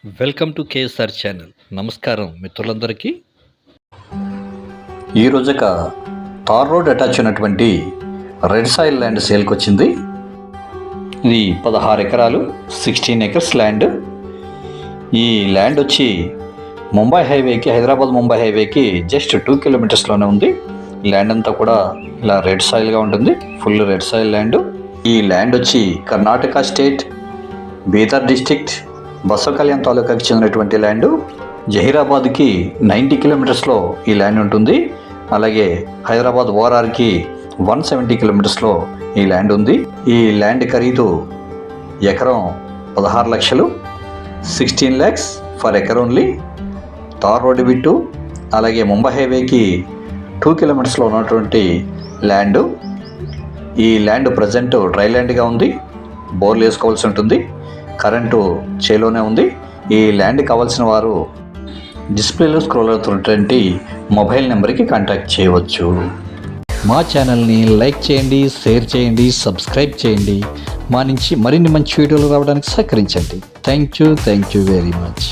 Welcome to KSR channel. నమస్కారం మిత్రులందరికీ. ఈరోజు ఒక తార్ రోడ్ అటాచ్ ఉన్నటువంటి రెడ్ సాయిల్ ల్యాండ్ సేల్కి వచ్చింది. ఇది 16 ఎకరాలు, 16 ఎకర్స్ ల్యాండ్. ఈ ల్యాండ్ వచ్చి ముంబై హైవేకి, హైదరాబాద్ ముంబై హైవేకి జస్ట్ 2 కిలోమీటర్స్లోనే ఉంది. ల్యాండ్ అంతా కూడా ఇలా రెడ్ సాయిల్గా ఉంటుంది, ఫుల్ రెడ్ సాయిల్ ల్యాండ్. ఈ ల్యాండ్ వచ్చి కర్ణాటక స్టేట్, బీదర్ డిస్ట్రిక్ట్, బసవ కళ్యాణ్ తాలూకాకి చెందినటువంటి ల్యాండ్. జహీరాబాద్కి 90 కిలోమీటర్స్లో ఈ ల్యాండ్ ఉంటుంది. అలాగే హైదరాబాద్ ఓఆర్ఆర్కి 170 కిలోమీటర్స్లో ఈ ల్యాండ్ ఉంది. ఈ ల్యాండ్ ఖరీదు ఎకరం 16 లక్షలు, 16 lakhs for acre only. Tar road bit, అలాగే ముంబై హైవేకి 2 కిలోమీటర్స్లో ఉన్నటువంటి ల్యాండ్. ఈ ల్యాండ్ ప్రజెంట్ డ్రై ల్యాండ్గా ఉంది, బోర్లు వేసుకోవాల్సి ఉంటుంది. కరెంటు చేలోనే ఉంది. ఈ ల్యాండ్ కావాల్సిన వారు డిస్ప్లేలో స్క్రోల్ అవుతున్నటువంటి మొబైల్ నెంబర్కి కాంటాక్ట్ చేయవచ్చు. మా ఛానల్ని లైక్ చేయండి, షేర్ చేయండి, సబ్స్క్రైబ్ చేయండి. మా నుంచి మరిన్ని మంచి వీడియోలు రావడానికి సహకరించండి. Thank you very much.